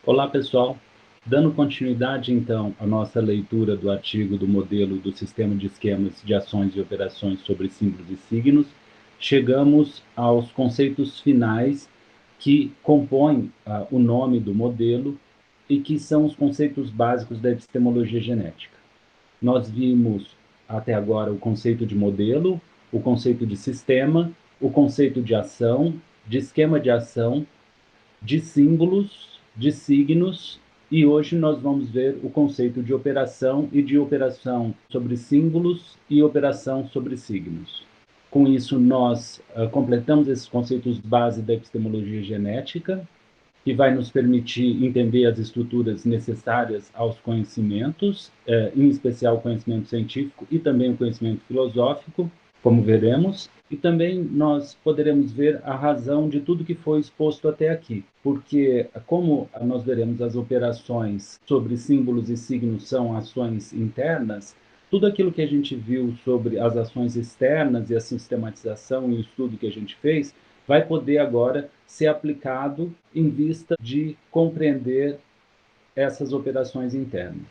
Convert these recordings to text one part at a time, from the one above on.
Olá, pessoal. Dando continuidade, então, à nossa leitura do artigo do modelo do sistema de esquemas de ações e operações sobre símbolos e signos, chegamos aos conceitos finais que compõem o nome do modelo e que são os conceitos básicos da epistemologia genética. Nós vimos até agora o conceito de modelo, o conceito de sistema, o conceito de ação, de esquema de ação, de símbolos, de signos, e hoje nós vamos ver o conceito de operação e de operação sobre símbolos e operação sobre signos. Com isso, nós completamos esses conceitos base da epistemologia genética, que vai nos permitir entender as estruturas necessárias aos conhecimentos, em especial o conhecimento científico e também o conhecimento filosófico, como veremos, e também nós poderemos ver a razão de tudo que foi exposto até aqui, porque, como nós veremos, as operações sobre símbolos e signos são ações internas, tudo aquilo que a gente viu sobre as ações externas e a sistematização e o estudo que a gente fez vai poder agora ser aplicado em vista de compreender essas operações internas.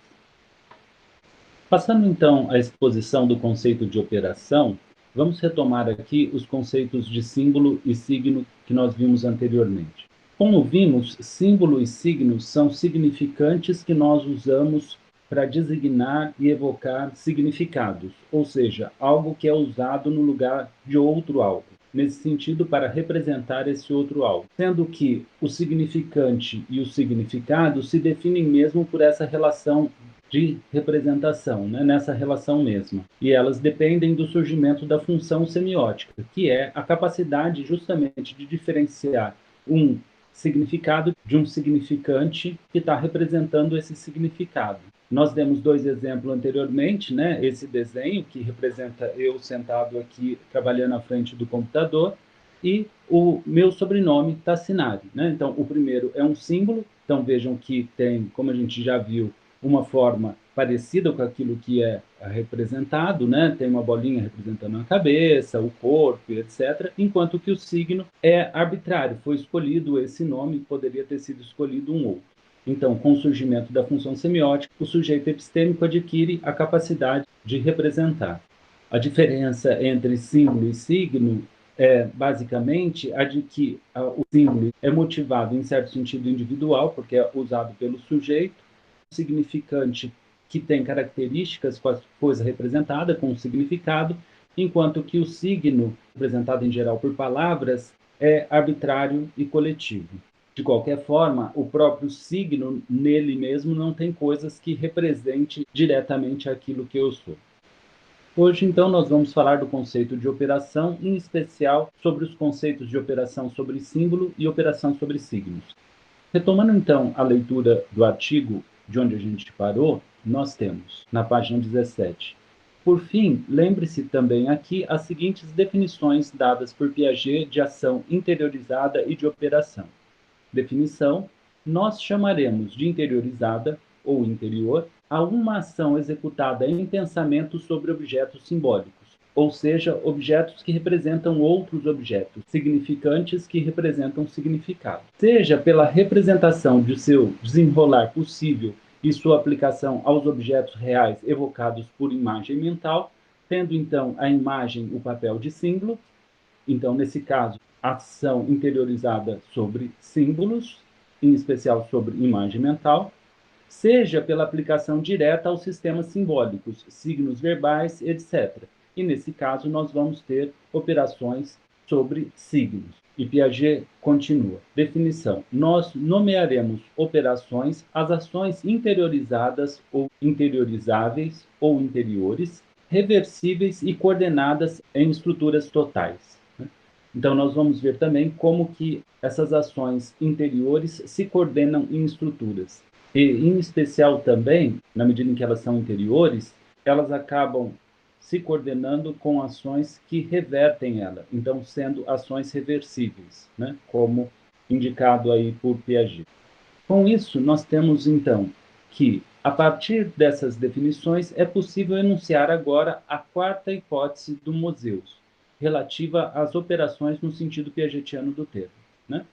Passando então à exposição do conceito de operação, vamos retomar aqui os conceitos de símbolo e signo que nós vimos anteriormente. Como vimos, símbolo e signo são significantes que nós usamos para designar e evocar significados, ou seja, algo que é usado no lugar de outro algo, nesse sentido, para representar esse outro algo, sendo que o significante e o significado se definem mesmo por essa relação de representação, né, nessa relação mesma. E elas dependem do surgimento da função semiótica, que é a capacidade justamente de diferenciar um significado de um significante que está representando esse significado. Nós demos dois exemplos anteriormente, né? Esse desenho que representa eu sentado aqui trabalhando à frente do computador e o meu sobrenome Tassinari, né? Então, o primeiro é um símbolo, então vejam que tem, como a gente já viu, uma forma parecida com aquilo que é representado, né? Tem uma bolinha representando a cabeça, o corpo, etc. Enquanto que o signo é arbitrário, foi escolhido esse nome, poderia ter sido escolhido um outro. Então, com o surgimento da função semiótica, o sujeito epistêmico adquire a capacidade de representar. A diferença entre símbolo e signo é, basicamente, a de que o símbolo é motivado em certo sentido individual, porque é usado pelo sujeito, significante que tem características com a coisa representada, com o significado, enquanto que o signo, representado em geral por palavras, é arbitrário e coletivo. De qualquer forma, o próprio signo, nele mesmo, não tem coisas que representem diretamente aquilo que eu sou. Hoje, então, nós vamos falar do conceito de operação, em especial sobre os conceitos de operação sobre símbolo e operação sobre signos. Retomando, então, a leitura do artigo de onde a gente parou, nós temos, na página 17. Por fim, lembre-se também aqui as seguintes definições dadas por Piaget de ação interiorizada e de operação. Definição: nós chamaremos de interiorizada ou interior a uma ação executada em pensamento sobre objetos simbólicos, ou seja, objetos que representam outros objetos, significantes que representam significado. Seja pela representação de seu desenrolar possível e sua aplicação aos objetos reais evocados por imagem mental, tendo então a imagem o papel de símbolo. Então, nesse caso, ação interiorizada sobre símbolos, em especial sobre imagem mental, seja pela aplicação direta aos sistemas simbólicos, signos verbais, etc. E, nesse caso, nós vamos ter operações sobre signos. E Piaget continua. Definição: nós nomearemos operações as ações interiorizadas ou interiorizáveis ou interiores, reversíveis e coordenadas em estruturas totais. Então, nós vamos ver também como que essas ações interiores se coordenam em estruturas. E, em especial também, na medida em que elas são interiores, elas acabam se coordenando com ações que revertem ela, então sendo ações reversíveis, né? Como indicado aí por Piaget. Com isso, nós temos então que, a partir dessas definições, é possível enunciar agora a quarta hipótese do Moseus, relativa às operações no sentido piagetiano do termo, né?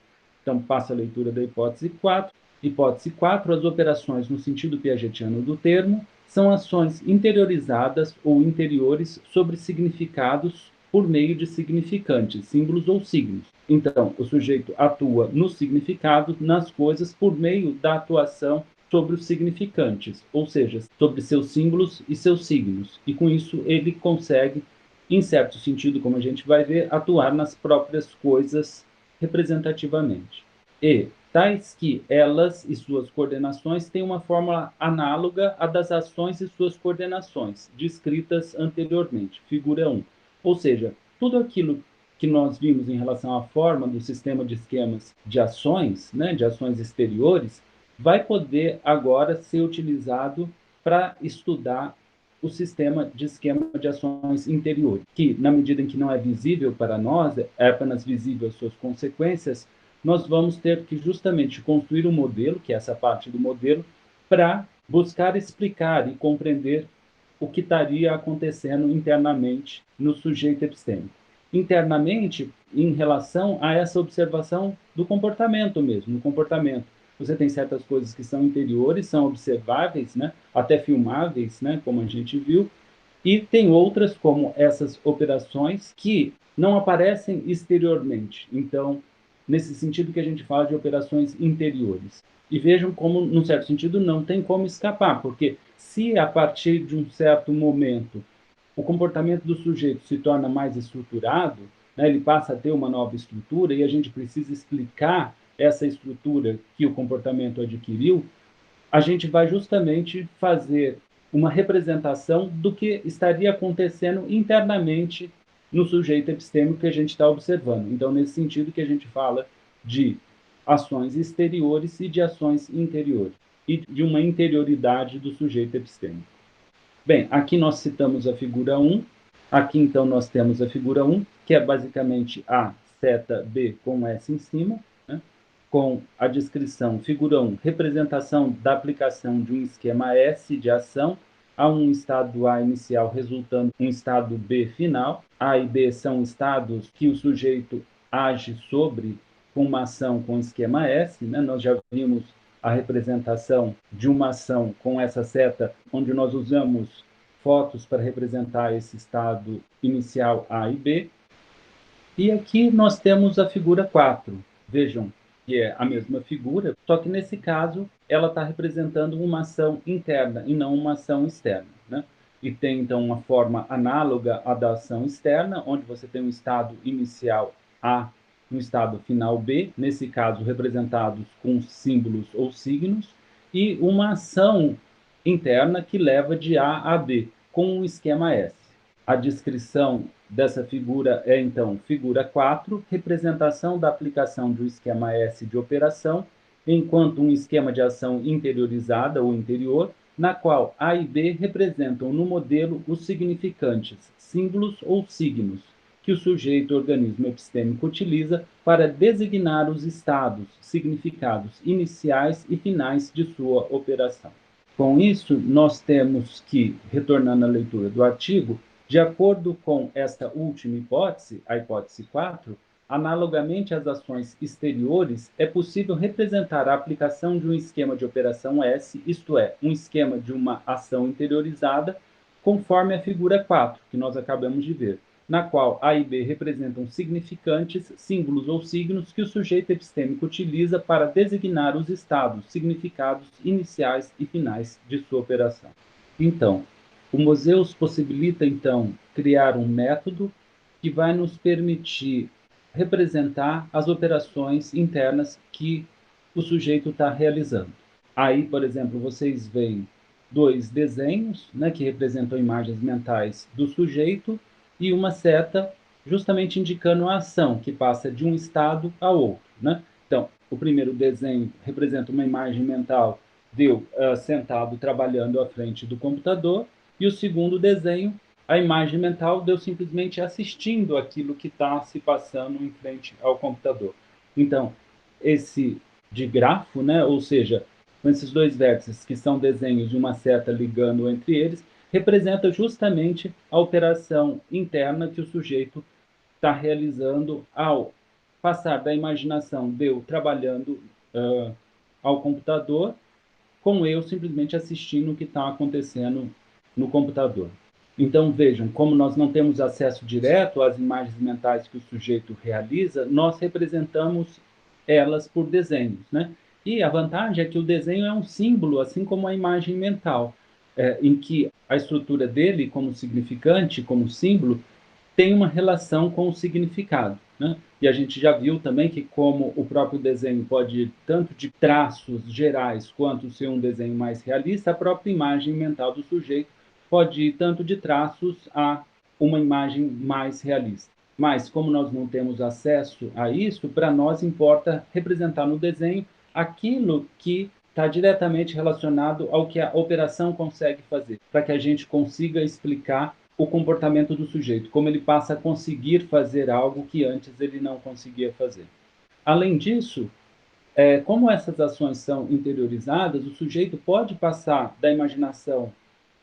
Então, passa a leitura da hipótese 4. Hipótese 4, as operações no sentido piagetiano do termo são ações interiorizadas ou interiores sobre significados por meio de significantes, símbolos ou signos. Então, o sujeito atua no significado, nas coisas, por meio da atuação sobre os significantes, ou seja, sobre seus símbolos e seus signos. E com isso ele consegue, em certo sentido, como a gente vai ver, atuar nas próprias coisas representativamente. E tais que elas e suas coordenações têm uma fórmula análoga à das ações e suas coordenações, descritas anteriormente, figura 1. Ou seja, tudo aquilo que nós vimos em relação à forma do sistema de esquemas de ações, né, de ações exteriores, vai poder agora ser utilizado para estudar o sistema de esquema de ações interiores, que, na medida em que não é visível para nós, é apenas visível as suas consequências, nós vamos ter que justamente construir um modelo, que é essa parte do modelo, para buscar explicar e compreender o que estaria acontecendo internamente no sujeito epistêmico. Internamente, em relação a essa observação do comportamento mesmo, no comportamento. Você tem certas coisas que são interiores, são observáveis, né, até filmáveis, né, como a gente viu, e tem outras, como essas operações, que não aparecem exteriormente. Então, nesse sentido que a gente fala de operações interiores. E vejam como, num certo sentido, não tem como escapar, porque se a partir de um certo momento o comportamento do sujeito se torna mais estruturado, né, ele passa a ter uma nova estrutura e a gente precisa explicar essa estrutura que o comportamento adquiriu, a gente vai justamente fazer uma representação do que estaria acontecendo internamente no sujeito epistêmico que a gente está observando. Então, nesse sentido que a gente fala de ações exteriores e de ações interiores, e de uma interioridade do sujeito epistêmico. Bem, aqui nós citamos a figura 1, aqui então nós temos a figura 1, que é basicamente A, seta B com S em cima, né? Com a descrição, figura 1, representação da aplicação de um esquema S de ação a um estado A inicial resultando em um estado B final. A e B são estados que o sujeito age sobre com uma ação com esquema S, né? Nós já vimos a representação de uma ação com essa seta, onde nós usamos fotos para representar esse estado inicial A e B. E aqui nós temos a figura 4. Vejam que é a mesma figura, só que nesse caso ela está representando uma ação interna e não uma ação externa, né? E tem então uma forma análoga à da ação externa, onde você tem um estado inicial A, um estado final B, nesse caso representados com símbolos ou signos, e uma ação interna que leva de A a B, com um esquema S. A descrição dessa figura é, então, figura 4, representação da aplicação do esquema S de operação, enquanto um esquema de ação interiorizada ou interior, na qual A e B representam no modelo os significantes, símbolos ou signos, que o sujeito organismo epistêmico utiliza para designar os estados, significados iniciais e finais de sua operação. Com isso, nós temos que, retornando à leitura do artigo, de acordo com esta última hipótese, a hipótese 4, analogamente às ações exteriores, é possível representar a aplicação de um esquema de operação S, isto é, um esquema de uma ação interiorizada, conforme a figura 4, que nós acabamos de ver, na qual A e B representam significantes, símbolos ou signos que o sujeito epistêmico utiliza para designar os estados, significados iniciais e finais de sua operação. Então, o Museus possibilita, então, criar um método que vai nos permitir representar as operações internas que o sujeito está realizando. Aí, por exemplo, vocês veem dois desenhos, né, que representam imagens mentais do sujeito e uma seta justamente indicando a ação que passa de um estado ao outro, né? Então, o primeiro desenho representa uma imagem mental deu sentado trabalhando à frente do computador, e o segundo desenho, a imagem mental deu simplesmente assistindo aquilo que está se passando em frente ao computador. Então, esse de grafo, né, ou seja, com esses dois vértices que são desenhos de uma seta ligando entre eles, representa justamente a operação interna que o sujeito está realizando ao passar da imaginação de eu trabalhando ao computador, com eu simplesmente assistindo o que está acontecendo no computador. Então, vejam, como nós não temos acesso direto às imagens mentais que o sujeito realiza, nós representamos elas por desenhos, né? E a vantagem é que o desenho é um símbolo, assim como a imagem mental, em que a estrutura dele, como significante, como símbolo, tem uma relação com o significado, né? E a gente já viu também que como o próprio desenho pode ir tanto de traços gerais quanto ser um desenho mais realista, a própria imagem mental do sujeito pode ir tanto de traços a uma imagem mais realista. Mas como nós não temos acesso a isso, para nós importa representar no desenho aquilo que está diretamente relacionado ao que a operação consegue fazer, para que a gente consiga explicar o comportamento do sujeito, como ele passa a conseguir fazer algo que antes ele não conseguia fazer. Além disso, como essas ações são interiorizadas, o sujeito pode passar da imaginação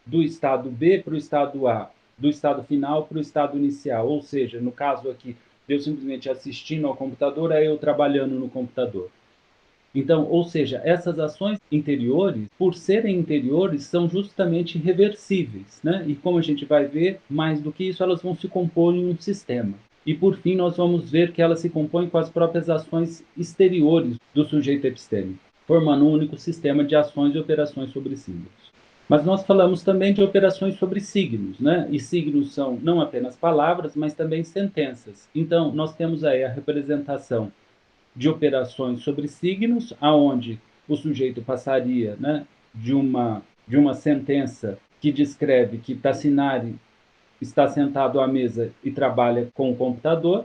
do estado B para o estado A, do estado final para o estado inicial, ou seja, no caso aqui, de eu simplesmente assistindo ao computador, é eu trabalhando no computador. Então, ou seja, essas ações interiores, por serem interiores, são justamente reversíveis, né? E como a gente vai ver, mais do que isso, elas vão se compor em um sistema. E por fim, nós vamos ver que elas se compõem com as próprias ações exteriores do sujeito epistêmico, formando um único sistema de ações e operações sobre símbolos. Mas nós falamos também de operações sobre signos, né? E signos são não apenas palavras, mas também sentenças. Então, nós temos aí a representação de operações sobre signos, aonde o sujeito passaria, né, de uma sentença que descreve que Tassinari está sentado à mesa e trabalha com o computador,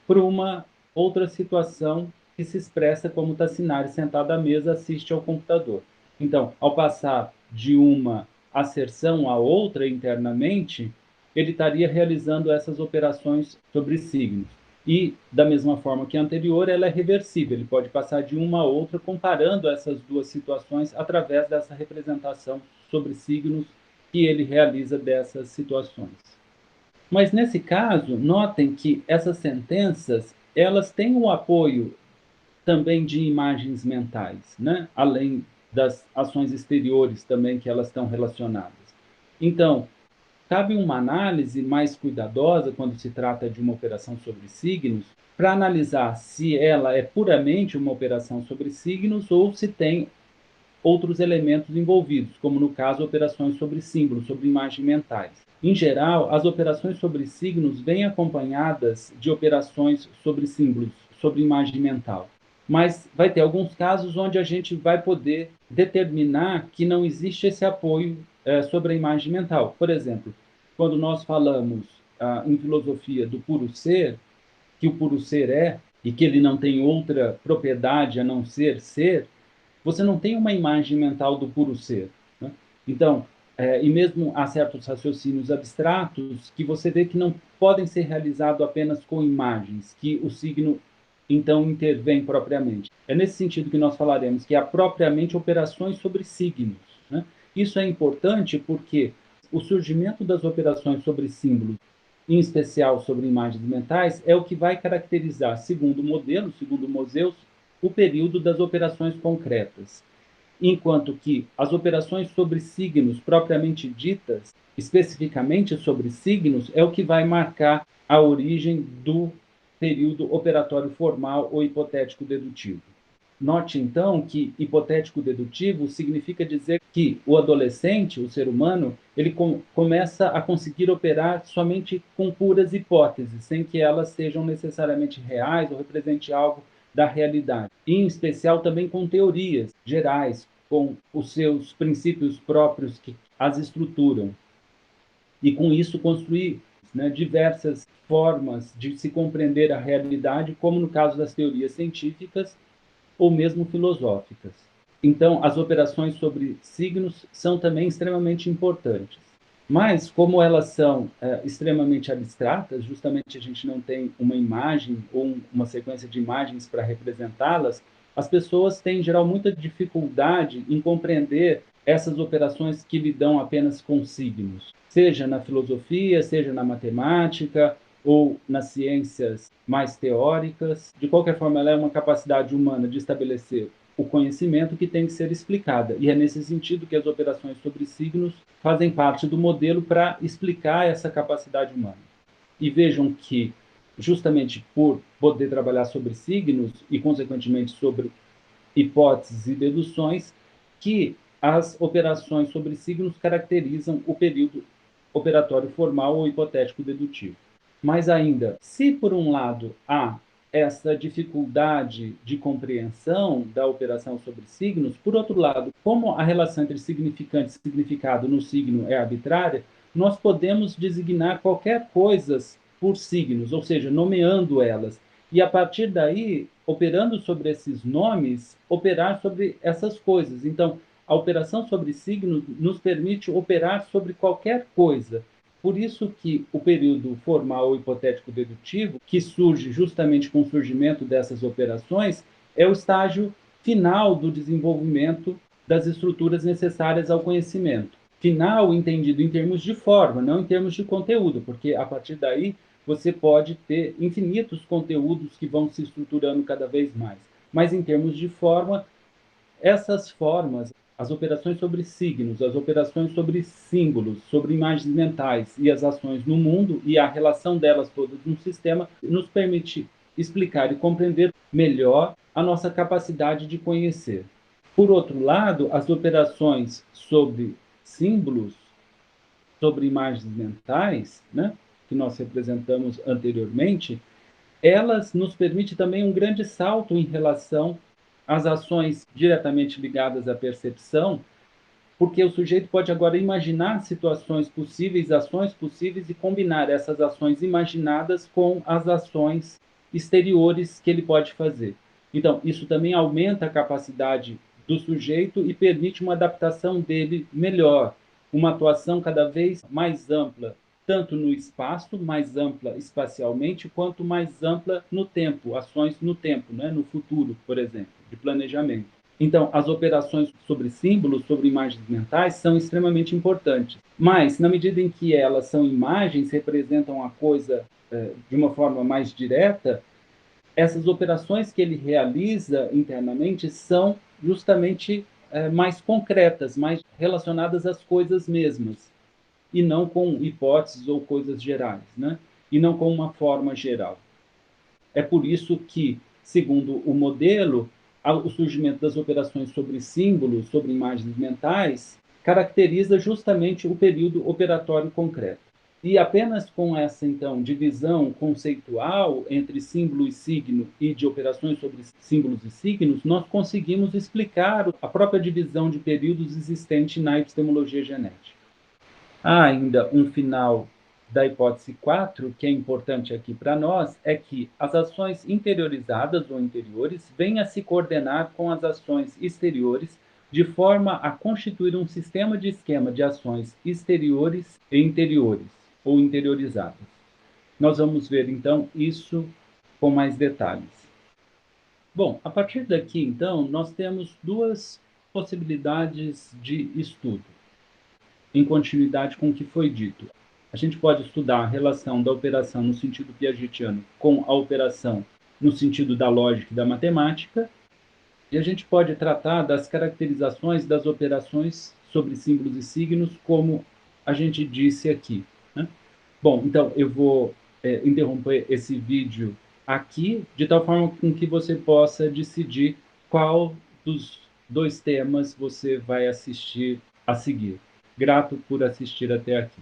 para uma outra situação que se expressa como Tassinari sentado à mesa assiste ao computador. Então, ao passar de uma asserção a outra internamente, ele estaria realizando essas operações sobre signos. E, da mesma forma que a anterior, ela é reversível, ele pode passar de uma a outra comparando essas duas situações através dessa representação sobre signos que ele realiza dessas situações. Mas nesse caso, notem que essas sentenças, elas têm o apoio também de imagens mentais, né? Além das ações exteriores também que elas estão relacionadas. Então, cabe uma análise mais cuidadosa quando se trata de uma operação sobre signos, para analisar se ela é puramente uma operação sobre signos ou se tem outros elementos envolvidos, como no caso operações sobre símbolos, sobre imagens mentais. Em geral, as operações sobre signos vêm acompanhadas de operações sobre símbolos, sobre imagem mental. Mas vai ter alguns casos onde a gente vai poder determinar que não existe esse apoio sobre a imagem mental. Por exemplo, quando nós falamos em filosofia do puro ser, que o puro ser é, e que ele não tem outra propriedade a não ser ser, você não tem uma imagem mental do puro ser, né? Então, e mesmo há certos raciocínios abstratos que você vê que não podem ser realizados apenas com imagens, que o signo então intervém propriamente. É nesse sentido que nós falaremos que há propriamente operações sobre signos, né? Isso é importante porque o surgimento das operações sobre símbolos, em especial sobre imagens mentais, é o que vai caracterizar, segundo o modelo, segundo Moseus, o período das operações concretas, enquanto que as operações sobre signos propriamente ditas, especificamente sobre signos, é o que vai marcar a origem do período operatório formal ou hipotético dedutivo. Note, então, que hipotético dedutivo significa dizer que o adolescente, o ser humano, ele começa a conseguir operar somente com puras hipóteses, sem que elas sejam necessariamente reais ou representem algo da realidade. E, em especial, também com teorias gerais, com os seus princípios próprios que as estruturam. E, com isso, construir, né, diversas formas de se compreender a realidade, como no caso das teorias científicas, ou mesmo filosóficas. Então, as operações sobre signos são também extremamente importantes. Mas, como elas são extremamente abstratas, justamente a gente não tem uma imagem ou uma sequência de imagens para representá-las, as pessoas têm, em geral, muita dificuldade em compreender essas operações que lidam apenas com signos, seja na filosofia, seja na matemática, ou nas ciências mais teóricas. De qualquer forma, ela é uma capacidade humana de estabelecer o conhecimento que tem que ser explicada. E é nesse sentido que as operações sobre signos fazem parte do modelo para explicar essa capacidade humana. E vejam que, justamente por poder trabalhar sobre signos e, consequentemente, sobre hipóteses e deduções, que as operações sobre signos caracterizam o período operatório formal ou hipotético dedutivo. Mas ainda, se por um lado há essa dificuldade de compreensão da operação sobre signos, por outro lado, como a relação entre significante e significado no signo é arbitrária, nós podemos designar qualquer coisa por signos, ou seja, nomeando elas. E a partir daí, operando sobre esses nomes, operar sobre essas coisas. Então, a operação sobre signos nos permite operar sobre qualquer coisa. Por isso que o período formal ou hipotético dedutivo, que surge justamente com o surgimento dessas operações, é o estágio final do desenvolvimento das estruturas necessárias ao conhecimento. Final entendido em termos de forma, não em termos de conteúdo, porque a partir daí você pode ter infinitos conteúdos que vão se estruturando cada vez mais. Mas em termos de forma, essas formas, as operações sobre signos, as operações sobre símbolos, sobre imagens mentais e as ações no mundo e a relação delas todas no sistema, nos permite explicar e compreender melhor a nossa capacidade de conhecer. Por outro lado, as operações sobre símbolos, sobre imagens mentais, né, que nós representamos anteriormente, elas nos permitem também um grande salto em relação às ações diretamente ligadas à percepção, porque o sujeito pode agora imaginar situações possíveis, ações possíveis e combinar essas ações imaginadas com as ações exteriores que ele pode fazer. Então, isso também aumenta a capacidade do sujeito e permite uma adaptação dele melhor, uma atuação cada vez mais ampla, tanto no espaço, mais ampla espacialmente, quanto mais ampla no tempo, ações no tempo, né? No futuro, por exemplo, de planejamento. Então, as operações sobre símbolos, sobre imagens mentais, são extremamente importantes. Mas, na medida em que elas são imagens, representam a coisa de uma forma mais direta, essas operações que ele realiza internamente são justamente mais concretas, mais relacionadas às coisas mesmas, e não com hipóteses ou coisas gerais, né? E não com uma forma geral. É por isso que, segundo o modelo, o surgimento das operações sobre símbolos, sobre imagens mentais, caracteriza justamente o período operatório concreto. E apenas com essa, então, divisão conceitual entre símbolo e signo e de operações sobre símbolos e signos, nós conseguimos explicar a própria divisão de períodos existente na epistemologia genética. Há ainda um final da hipótese 4, que é importante aqui para nós, é que as ações interiorizadas ou interiores vêm a se coordenar com as ações exteriores de forma a constituir um sistema de esquema de ações exteriores e interiores, ou interiorizadas. Nós vamos ver, então, isso com mais detalhes. Bom, a partir daqui, então, nós temos duas possibilidades de estudo, em continuidade com o que foi dito. A gente pode estudar a relação da operação no sentido piagetiano com a operação no sentido da lógica e da matemática, e a gente pode tratar das caracterizações das operações sobre símbolos e signos, como a gente disse aqui, né? Bom, então eu vou interromper esse vídeo aqui, de tal forma com que você possa decidir qual dos dois temas você vai assistir a seguir. Grato por assistir até aqui.